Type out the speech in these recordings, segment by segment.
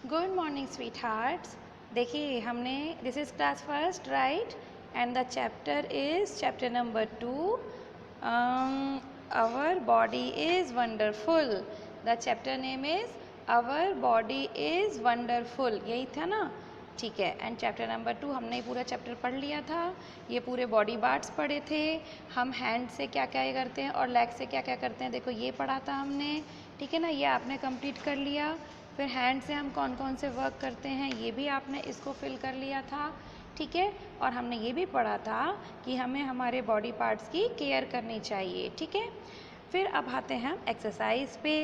Good morning sweet hearts. देखिए हमने this is class first right and the chapter is chapter number 2 our body is wonderful. The chapter name is our body is wonderful, यही था ना। ठीक है, and chapter number 2 हमने पूरा chapter पढ़ लिया था। ये पूरे बॉडी पार्ट्स पढ़े थे। हम हैंड से क्या क्या करते हैं और लेग से क्या क्या करते हैं, देखो ये पढ़ा था हमने। ठीक है ना, ये आपने कंप्लीट कर लिया। फिर हैंड से हम कौन कौन से वर्क करते हैं ये भी आपने इसको फिल कर लिया था। ठीक है, और हमने ये भी पढ़ा था कि हमें हमारे बॉडी पार्ट्स की केयर करनी चाहिए। ठीक है, फिर अब आते हैं हम एक्सरसाइज पे।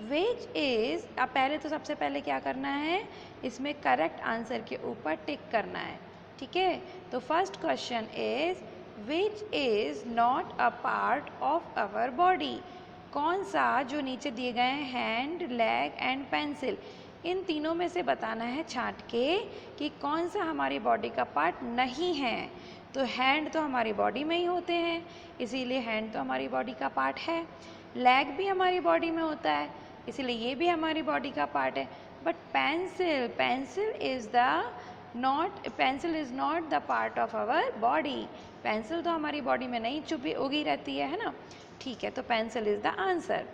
विच इज़, अब पहले तो सबसे पहले क्या करना है, इसमें करेक्ट आंसर के ऊपर टिक करना है। ठीक है, तो first question is which is not a part of our body. कौन सा, जो नीचे दिए गए हैं हैंड, लेग एंड पेंसिल, इन तीनों में से बताना है छांट के कि कौन सा हमारी बॉडी का पार्ट नहीं है। तो हैंड तो हमारी बॉडी में ही होते हैं, इसीलिए हैंड तो हमारी बॉडी का पार्ट है। लेग भी हमारी बॉडी में होता है, इसीलिए ये भी हमारी बॉडी का पार्ट है। But pencil, pencil is not the part of our body. Pencil तो हमारी बॉडी में नहीं छुपी उगी रहती है ना। ठीक है, तो pencil is the answer.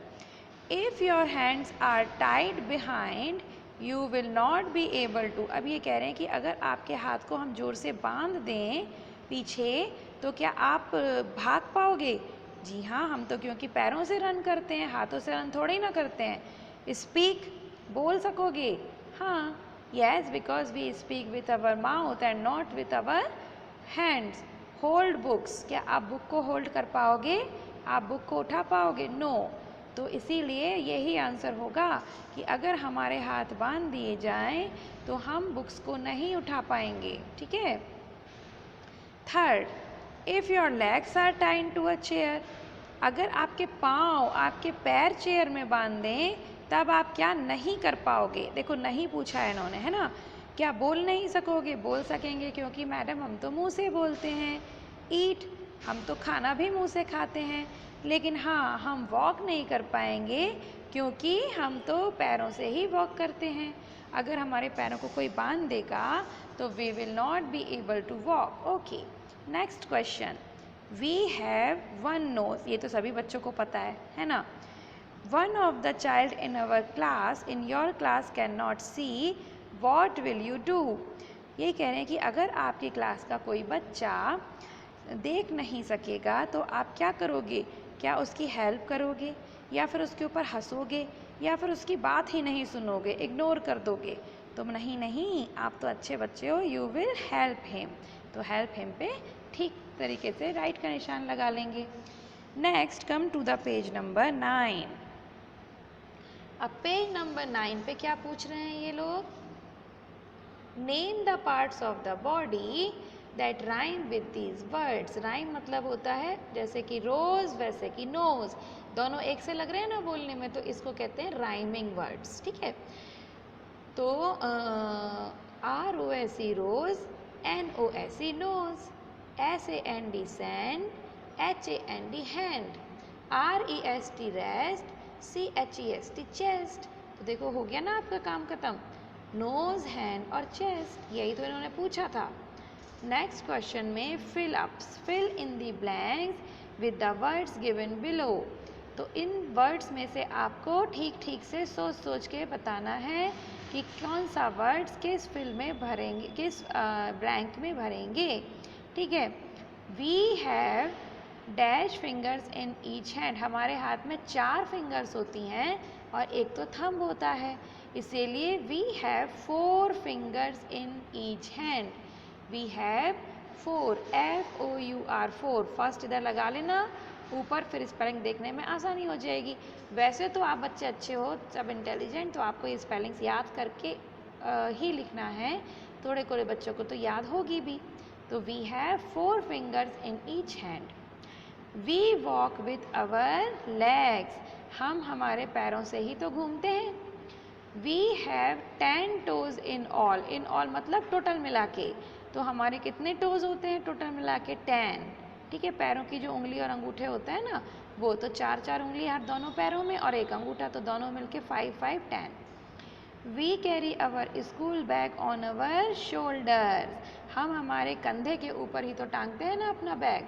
If your hands are tied behind you will not be able to. अब ये कह रहे हैं कि अगर आपके हाथ को हम ज़ोर से बांध दें पीछे तो क्या आप भाग पाओगे। जी हाँ, हम तो क्योंकि पैरों से रन करते हैं, हाथों से रन थोड़े ही ना करते हैं। स्पीक, बोल सकोगे। हाँ, yes, because we speak with our mouth and not with our hands. Hold books, क्या आप बुक को होल्ड कर पाओगे, आप बुक को उठा पाओगे। नो, तो इसीलिए यही आंसर होगा कि अगर हमारे हाथ बांध दिए जाएं तो हम बुक्स को नहीं उठा पाएंगे। ठीक है। Third, if your legs are tied to a chair, अगर आपके पाँव, आपके पैर चेयर में बांध दें तब आप क्या नहीं कर पाओगे। देखो नहीं पूछा है इन्होंने, है ना। क्या बोल नहीं सकोगे, बोल सकेंगे क्योंकि मैडम हम तो मुंह से बोलते हैं। ईट, हम तो खाना भी मुंह से खाते हैं। लेकिन हाँ, हम वॉक नहीं कर पाएंगे क्योंकि हम तो पैरों से ही वॉक करते हैं। अगर हमारे पैरों को कोई बांध देगा तो we will not be able to walk. Okay, next question. We have one nose, ये तो सभी बच्चों को पता है ना। One of the child in our class, in your class can not see, what will you do. ये कह रहे हैं कि अगर आपकी क्लास का कोई बच्चा देख नहीं सकेगा तो आप क्या करोगे। क्या उसकी हेल्प करोगे या फिर उसके ऊपर हंसोगे या फिर उसकी बात ही नहीं सुनोगे, इग्नोर कर दोगे। तुम नहीं नहीं, आप तो अच्छे बच्चे हो, यू विल हेल्प हिम। तो हेल्प हिम पे ठीक तरीके से राइट का निशान लगा लेंगे। Next come to the page number 9। अब पेज नंबर 9 पे क्या पूछ रहे हैं ये लोग। Name the parts of the body that rhyme with these words. Rhyme मतलब होता है जैसे कि रोज वैसे कि नोज, दोनों एक से लग रहे हैं ना बोलने में, तो इसको कहते हैं राइमिंग वर्ड्स। ठीक है, तो ROSE rose, NOSE nose, SAND sand, HAND hand, REST rest, CHEST chest. तो देखो हो गया ना आपका काम खत्म, नोज, हैंड और चेस्ट, यही तो इन्होंने पूछा था। नेक्स्ट क्वेश्चन में fill ups, fill in the blanks with the words given below. तो इन वर्ड्स में से आपको ठीक ठीक से सोच सोच के बताना है कि कौन सा वर्ड्स किस फिल में भरेंगे, किस ब्लैंक में भरेंगे। ठीक है, we have dash fingers in each hand, हमारे हाथ में 4 फिंगर्स होती हैं और एक तो थंब होता है, इसीलिए we have 4 fingers in each hand. We have 4, FOUR 4। First इधर लगा लेना ऊपर, फिर स्पेलिंग देखने में आसानी हो जाएगी। वैसे तो आप बच्चे अच्छे हो, सब इंटेलिजेंट, तो आपको ये स्पेलिंग्स याद करके ही लिखना है, थोड़े थोड़े बच्चों को तो याद होगी भी। तो we have 4 fingers in each hand. We walk with our legs, हम हमारे पैरों से ही तो घूमते हैं। We have 10 toes in all, in all मतलब टोटल मिला के, तो हमारे कितने टोज होते हैं टोटल मिला के 10। ठीक है, पैरों की जो उंगली और अंगूठे होते हैं ना, वो तो 4 4 उंगली हर दोनों पैरों में और एक अंगूठा, तो दोनों मिलके 5 5 10। We carry our school bag on our shoulders. हम हमारे कंधे के ऊपर ही तो टांगते हैं ना अपना बैग।